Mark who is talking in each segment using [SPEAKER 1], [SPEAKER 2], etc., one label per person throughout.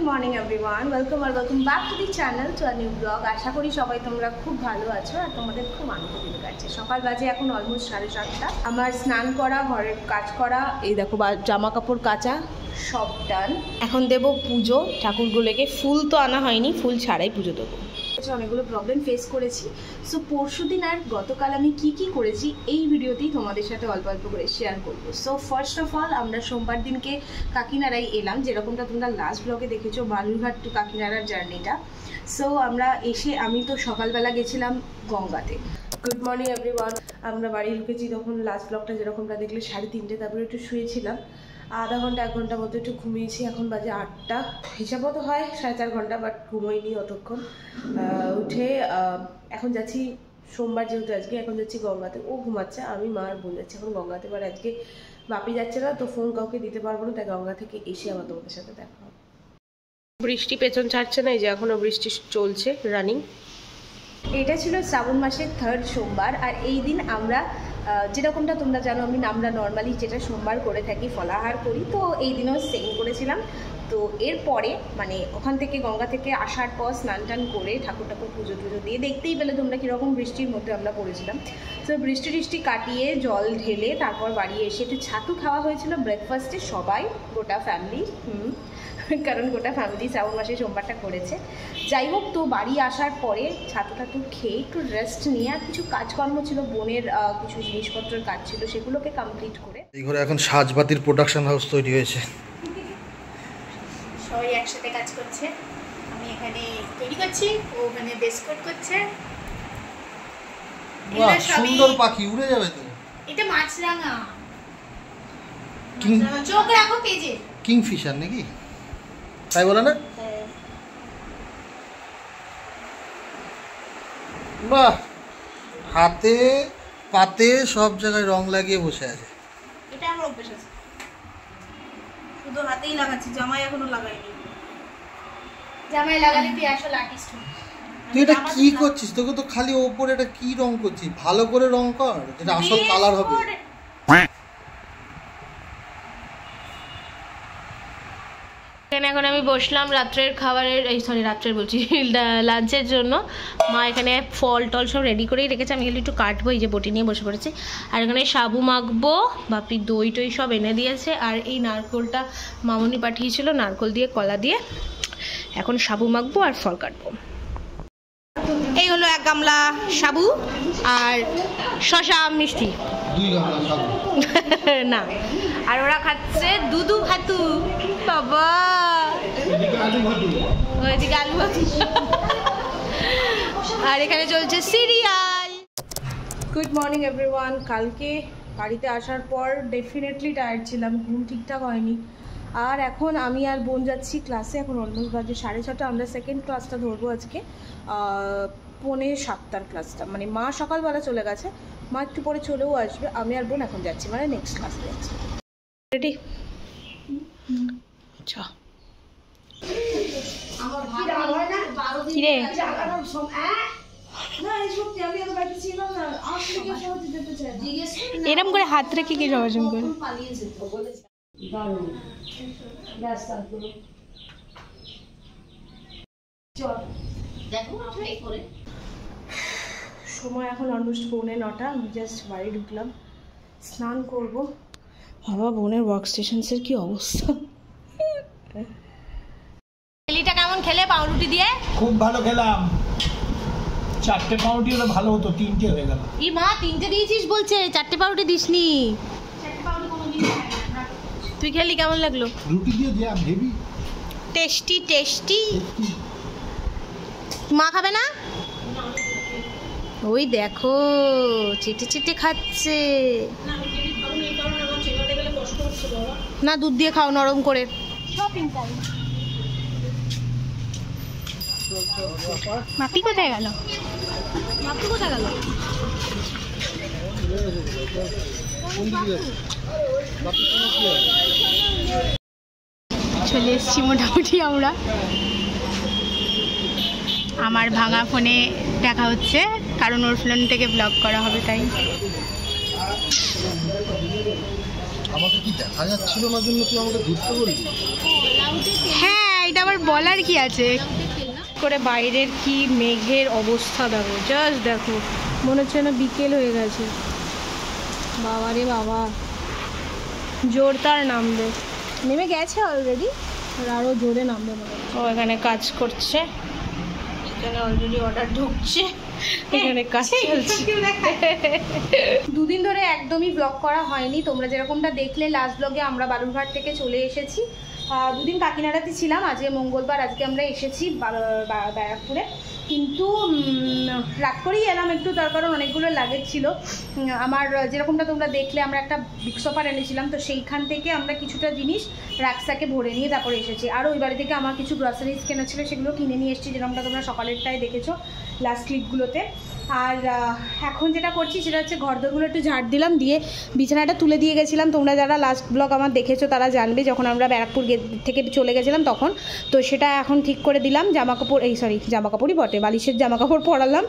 [SPEAKER 1] Morning everyone, welcome back to the channel to a new blog. আশা করি সবাই তোমরা খুব ভালো আছো আর তোমাদের খুব আনন্দ দিন কাটছে। সকাল বাজে এখন অলমোস্ট 7:30। আমার স্নান করা, ঘরের কাজ করা, এই দেখো জামা কাপড় কাচা সব ডান। এখন দেবো পুজো। ঠাকুরগুলোকে ফুল তো আনা হয়নি, ফুল ছাড়াই পুজো দেবো। অনেকগুলো প্রবলেম ফেস করেছি। সো পরশুদিন আর গতকাল আমি কি করেছি এই ভিডিওতেই তোমাদের সাথে অল্প অল্প করে শেয়ার করবো। সো ফার্স্ট অফ অল আমরা সোমবার দিনকে কাকিনাড়াই এলাম, যেরকমটা তোমরা লাস্ট ব্লগে দেখেছো বালুরঘাট টু কাকিনাড়ার জার্নিটা। সো আমরা এসে আমি তো সকালবেলা গেছিলাম গঙ্গাতে। Good morning everyone. আমরা বাড়ি ঢুকেছি তখন লাস্ট ব্লগটা যেরকমটা দেখলে 3:30। তারপরে একটু শুয়েছিলাম, আধা ঘন্টা 1 ঘন্টার মতো একটু ঘুমিয়েছি। এখন বাজে 8টা, হিসাবও তো হয় 4.5 ঘন্টা, বাট ঘুমোইনি অতক্ষণ। উঠে এখন যাচ্ছি, সোমবার যেহেতু আজকে, এখন যাচ্ছি গঙ্গাতে। ও ঘুমাচ্ছে, আমি মা আর বোন যাচ্ছি এখন গঙ্গাতে। এবার আজকে বাপি যাচ্ছে না, তো ফোন কাউকে দিতে পারবো না, তাই গঙ্গা থেকে এসে আবার তোমাদের সাথে দেখা হবে। বৃষ্টি পেছন ছাড়ছে না, এই যে এখনও বৃষ্টি চলছে রানিং। এটা ছিল শ্রাবণ মাসের 3rd সোমবার। আর এই দিন আমরা যেরকমটা তোমরা জানো আমরা নর্মালি যেটা সোমবার করে থাকি ফলাহার করি, তো এই দিনও সেম করেছিলাম। তো এরপরে মানে ওখান থেকে গঙ্গা থেকে আসার পর স্নান টান করে ঠাকুর পুজো দিয়ে দেখতেই পেলে তোমরা কীরকম বৃষ্টির মধ্যে আমরা পড়েছিলাম। তো বৃষ্টি কাটিয়ে জল ঢেলে তারপর বাড়ি এসে একটু ছাতু খাওয়া হয়েছিল ব্রেকফাস্টে, সবাই গোটা ফ্যামিলি। কারণ গোটা ফ্যামিলি শ্রাবণ মাসে সোমবারটা করেছে। যাই হোক, তো বাড়ি আসার পরে ছাতু খেয়ে একটু রেস্ট নিয়ে আর কিছু কাজকর্ম ছিল, বোনের কিছু জিনিসপত্রের কাজ ছিল, সেগুলোকে কমপ্লিট করে
[SPEAKER 2] এই ঘরে এখন সাজবাতির প্রোডাকশন হাউস তৈরি হয়েছে।
[SPEAKER 1] সবাই একসাথে কাজ করছে। আমি এখানে তৈরি করছি, ও ওখানে বেসকট করছে।
[SPEAKER 2] বাহ, সুন্দর পাখি, উড়ে যাবে তো।
[SPEAKER 1] এটা মাছরাঙা, চোখ রাখো পেজে।
[SPEAKER 2] কিংফিশার নাকি তাই বলে না? বাহ, হাতে পাতে সব জায়গায় রং লাগিয়ে বসে আছে।
[SPEAKER 1] এটা আমার অভ্যাস আছে, শুধু হাতেই লাগাচ্ছি, জামাই এখনো লাগাইনি। জামাই লাগালে তুই আসল আর্টিস্ট।
[SPEAKER 2] তুই এটা কি করছিস? তোকে তো খালি ওপরে এটা কি রং করছিস? ভালো করে রং কর, যেটা আসল কালার হবে।
[SPEAKER 1] এখন আমি বসলাম রাত্রের খাবারের, রাত্রের বলছি লাঞ্চের জন্য। মা এখানে ফল টল সব রেডি করেই রেখেছে, আমি একটু কাটবো। এই যে বটি নিয়ে বসে পড়েছি। আর এখানে সাবু মাখবো, বাপি দই টই সব এনে দিয়েছে। আর এই নারকোলটা মামনি পাঠিয়েছিল, নারকোল দিয়ে কলা দিয়ে এখন সাবু মাখবো আর ফল কাটবো। এই হলো 1 গামলা সাবু আর শশা মিষ্টি।
[SPEAKER 2] 2 গামলা সাবু
[SPEAKER 1] না, আর ওরা খাচ্ছে দুধু ভাতু। বাবা ওইদিকে আলু ভাতু। আর এখানে চলছে সিরিয়াল। Good morning everyone. কালকে বাড়িতে আসার পর ডেফিনেটলি টায়ার্ড ছিলাম, ঘুম ঠিকঠাক হয়নি। আর এখন আমি আর বোন যাচ্ছি ক্লাসে। এখন অলমোস্ট বাজে 6:30। আমরা সেকেন্ড ক্লাসটা ধরবো আজকে, 6:45 ক্লাসটা। মানে মা সকালবেলা চলে গেছে, মা একটু পরে চলেও আসবে। আমি আর বোন এখন যাচ্ছি, মানে নেক্সট ক্লাসে যাচ্ছি। রেডি? আচ্ছা কিরে এরম করে হাত রেখে কি সবাসম করে? সময় এখন অলমোস্ট 9:45। আমি জাস্ট বাড়ি ঢুকলাম, স্নান করব। বাবা, বোনের ওয়ার্ক স্টেশনসের কি অবস্থা। লিটা কেমন খেলে পাউরুটি দিয়ে?
[SPEAKER 3] খুব ভালো খেলাম। 4টে পাউরুটি হলে ভালো হতো, 3টে হয়ে গেল।
[SPEAKER 1] ই মা, 3টে দিয়েছিস বলছে, 4টে পাউরুটি দিসনি। 4টে পাউরুটি কোনোদিন খাই না। তুই খেলি, কেমন লাগলো?
[SPEAKER 2] রুটি দিয়ে জ্যাম হেভি
[SPEAKER 1] টেস্টি। মা খাবে না? ওই দেখো চেটে খাচ্ছে। না, দুধ দিয়ে খাও নরম করে। মাপি কোথায় গেল? চলে এসছি মোটামুটি আমরা। আমার ভাঙা ফোনে দেখা হচ্ছে, কারণ ওর ফোন থেকে ব্লগ করা হবে তাই।
[SPEAKER 2] আমাকে কি দেখা যাচ্ছিল না জন্য তুই আমাকে ঘুরতে বললি?
[SPEAKER 1] হ্যাঁ, এটা আবার বলার কি আছে করে বাইরের কি মেঘের অবস্থা দেখো, জাস্ট দেখো, মনে হচ্ছে না বিকেল হয়ে গেছে। বাবা রে বাবা, জোরদার নামবে, নেমে গেছে অলরেডি, আর আরও জোরে নামবে মনে হচ্ছে। ও এখানে কাজ করছে, এখানে অলরেডি অর্ডার ঢুকছে, এখানে কাজ চলছে। দুদিন ধরে একদমই ব্লগ করা হয়নি। তোমরা যেরকমটা দেখলে লাস্ট ব্লগে, আমরা বালুরঘাট থেকে চলে এসেছি। দুদিন কাকিনাড়াতে ছিলাম, আজকে মঙ্গলবার, আজকে আমরা এসেছি ব্যারাকপুরে। কিন্তু রাত করেই এলাম একটু, তার কারণ অনেকগুলো লাগেজ ছিল আমার। যেরকমটা তোমরা দেখলে, আমরা একটা বিগ সোফার এনেছিলাম, তো সেইখান থেকে আমরা কিছুটা জিনিস রাক্সাকে ভরে নিয়ে তারপরে এসেছি। আর ওই বাড়ি থেকে আমার কিছু গ্রসারিজ কেনা ছিল, সেগুলো কিনে নিয়ে এসেছি, যেরকমটা তোমরা সকালেরটাই দেখেছো লাস্ট ক্লিপগুলোতে। আর এখন যেটা করছি সেটা হচ্ছে ঘরদোরগুলো একটু ঝাড় দিলাম, দিয়ে বিছানাটা তুলে দিয়ে গেছিলাম। তোমরা যারা লাস্ট ব্লগ আমার দেখেছো তারা জানবে, যখন আমরা ব্যারাকপুর থেকে চলে গেছিলাম তখন। তো সেটা এখন ঠিক করে দিলাম, জামাকাপড়ই বটে, বালিশের জামাকাপড় পরালাম,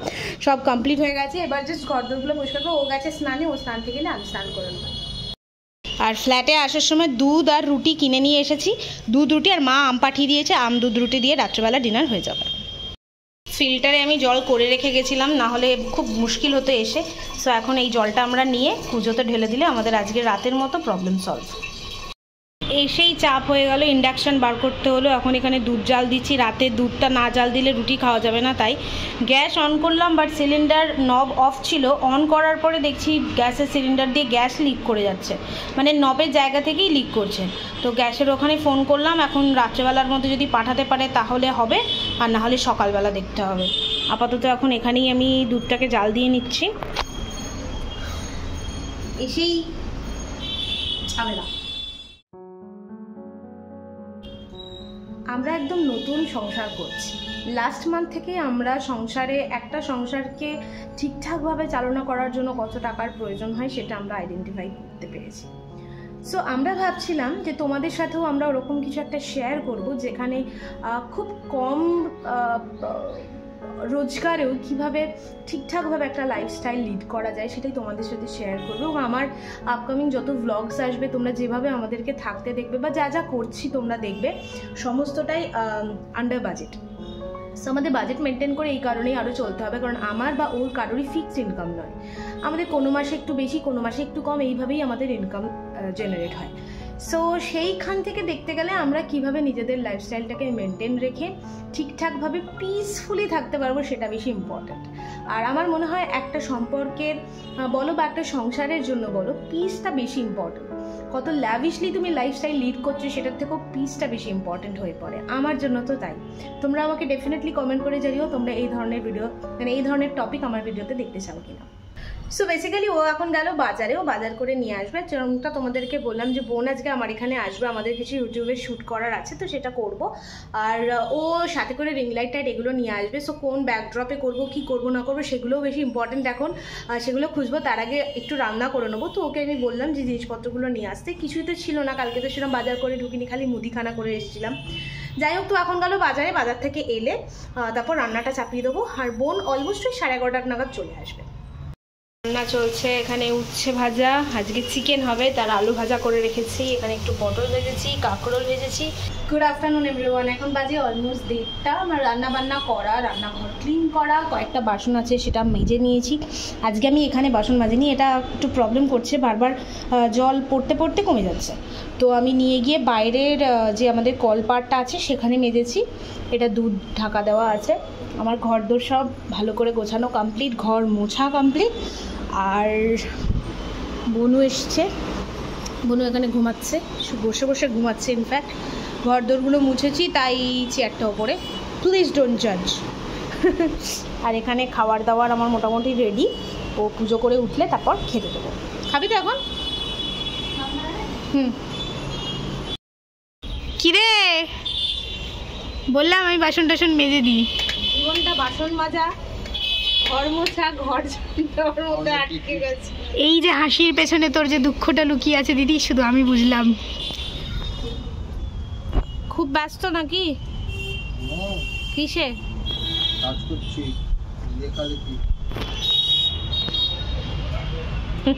[SPEAKER 1] সব কমপ্লিট হয়ে গেছে। এবার জাস্ট ঘরদোরগুলো পরিষ্কার করে, ও গেছে স্নানে, ও স্নান থেকে গেলে আমি স্নান করে নেব। আর ফ্ল্যাটে আসার সময় দুধ আর রুটি কিনে নিয়ে এসেছি, দুধ রুটি, আর মা আম পাঠিয়ে দিয়েছে, আম দুধ রুটি দিয়ে রাত্রেবেলা ডিনার হয়ে যাবে। ফিল্টারে আমি জল করে রেখে গেছিলাম, না হলে খুব মুশকিল হতো এসে। সো এখন এই জলটা আমরা নিয়ে পুজোতে ঢেলে দিলে আমাদের আজকে রাতের মতো প্রবলেম সলভ। এসেই চাপ হয়ে গেল, ইন্ডাকশান বার করতে হলো। এখন এখানে দুধ জাল দিচ্ছি, রাতে দুধটা না জাল দিলে রুটি খাওয়া যাবে না, তাই গ্যাস অন করলাম। বাট সিলিন্ডার নব অফ ছিল, অন করার পরে দেখছি গ্যাসের সিলিন্ডার দিয়ে গ্যাস লিক করে যাচ্ছে, মানে নবের জায়গা থেকেই লিক করছে। তো গ্যাসের ওখানে ফোন করলাম, এখন রাত্রেবেলার মধ্যে যদি পাঠাতে পারে তাহলে হবে, আর না হলে সকালবেলা দেখতে হবে। আপাতত এখন এখানেই আমি দুধটাকে জাল দিয়ে নিচ্ছি। এসেই ঝামেলা। আমরা একদম নতুন সংসার করছি। লাস্ট মান্থ থেকে আমরা একটা সংসারকে ঠিকঠাকভাবে চালনা করার জন্য কত টাকার প্রয়োজন হয় সেটা আমরা আইডেন্টিফাই করতে পেরেছি। সো আমরা ভাবছিলাম যে তোমাদের সাথেও আমরা ওরকম কিছু একটা শেয়ার করব, যেখানে খুব কম রোজগারেও কীভাবে ঠিকঠাকভাবে একটা লাইফস্টাইল লিড করা যায় সেটাই তোমাদের সাথে শেয়ার করবো। এবং আমার আপকামিং যত ভ্লগস আসবে, তোমরা যেভাবে আমাদেরকে থাকতে দেখবে বা যা যা করছি তোমরা দেখবে, সমস্তটাই আন্ডার বাজেট। সো আমাদের বাজেট মেনটেন করে এই কারণেই আরও চলতে হবে, কারণ আমার বা ওর কারোরই ফিক্সড ইনকাম নয়। আমাদের কোনো মাসে একটু বেশি, কোনো মাসে একটু কম, এইভাবেই আমাদের ইনকাম জেনারেট হয়। সো সেইখান থেকে দেখতে গেলে আমরা কিভাবে নিজেদের লাইফস্টাইলটাকে মেনটেন রেখে ঠিকঠাকভাবে পিসফুলি থাকতে পারবো সেটা বেশি ইম্পর্ট্যান্ট। আর আমার মনে হয় একটা সম্পর্কের বলো বা একটা সংসারের জন্য বলো, পিসটা বেশি ইম্পর্ট্যান্ট। কত ল্যাভিশলি তুমি লাইফস্টাইল লিড করছো সেটার থেকেও পিসটা বেশি ইম্পর্ট্যান্ট হয়ে পড়ে, আমার জন্য তো তাই। তোমরা আমাকে ডেফিনেটলি কমেন্ট করে জানিও তোমরা এই ধরনের ভিডিও, মানে এই ধরনের টপিক আমার ভিডিওতে দেখতে চাও কিনা। সো বেসিক্যালি ও এখন গেল বাজারে, ও বাজার করে নিয়ে আসবে। যেরকমটা তোমাদেরকে বললাম যে বোন আজকে আমার এখানে আসবে, আমাদের কিছু ইউটিউবে শ্যুট করার আছে, তো সেটা করব। আর ও সাথে করে রিং লাইট টাইট এগুলো নিয়ে আসবে। সো কোন ব্যাকড্রপে করব, কি করব না করবো সেগুলোও বেশি ইম্পর্টেন্ট এখন, সেগুলো খুঁজবো। তার আগে একটু রান্না করে নেবো। তো ওকে আমি বললাম যে জিনিসপত্রগুলো নিয়ে আসতে, কিছুই তো ছিল না, কালকে তো সেরকম বাজার করে ঢুকিনি, খালি মুদিখানা করে এসেছিলাম। যাই হোক, তো এখন গেল বাজারে, বাজার থেকে এলে তারপর রান্নাটা চাপিয়ে দেবো। আর বোন অলমোস্ট ওই 11:30 নাগাদ চলে আসবে। রান্না চলছে, এখানে উচ্ছে ভাজা, আজকে চিকেন হবে, তার আলু ভাজা করে রেখেছি। এখানে একটু পটল ভেজেছি, কাঁকরোল ভেজেছি। Good afternoon everyone. এখন বাজে অলমোস্ট 1:30। আমার রান্নাবান্না করা, রান্নাঘর ক্লিন করা, কয়েকটা বাসন আছে সেটা মেজে নিয়েছি। আজকে আমি এখানে বাসন মাজিনি, এটা একটু প্রবলেম করছে, বারবার জল পড়তে পড়তে কমে যাচ্ছে। তো আমি নিয়ে গিয়ে বাইরের যে আমাদের কলপাটটা আছে সেখানে মেজেছি। এটা দুধ ঢাকা দেওয়া আছে। আমার ঘরদোর সব ভালো করে গোছানো কমপ্লিট, ঘর মোছা কমপ্লিট। আর বনু এসছে, বনু এখানে ঘুমাচ্ছে, বসে বসে ঘুমাচ্ছে। ইনফ্যাক্ট ঘরদোরগুলো মুছেছি, তাই চেয়ারটা ওপরে, প্লিজ ডোন্ট জাজ। আর এখানে খাবার দাবার আমার মোটামুটি রেডি। ও পুজো করে উঠলে তারপর খেতে দেবো। খাবি তো এখন? কিরে, বললাম আমি বাসন টাসন মেজে দিই। জীবনটা বাসন মাজা, ঘর মোছা, ঘর ঝাড়ার মধ্যে আটকে গেছে। এই যে হাসির পেছনে তোর যে দুঃখটা লুকিয়ে আছে দিদি, শুধু আমি বুঝলাম। খুব ব্যস্ত নাকি? কিসে কাজ করছি? লেখালেখি।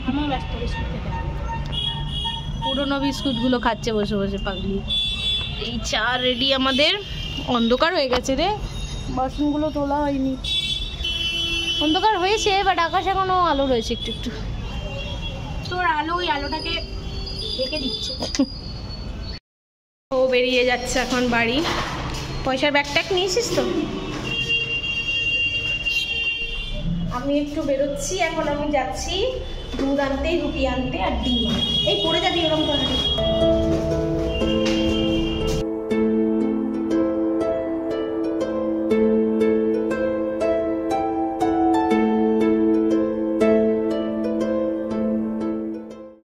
[SPEAKER 1] আমার ব্যস্ত, পুরোনো বিস্কুটগুলো খাচ্ছে বসে বসে পাগলি। এই চা রেডি আমাদের, অন্ধকার হয়ে গেছে রে, বাসনগুলো তোলা হয়নি। অন্ধকার হয়েছে বাট আকাশ এখনো আলো রয়েছে একটু একটু। তোর আলো ওই আলোটাকে ঢেকে দিচ্ছে। ও বেরিয়ে যাচ্ছে এখন বাড়ি। পয়সার ব্যাগ ট্যাগ নিয়েছিস তো? আমি একটু বেরোচ্ছি এখন, আমি যাচ্ছি দুধ আনতে, রুটি আনতে আর ডিম। এই পড়ে যাবি এরকম করে।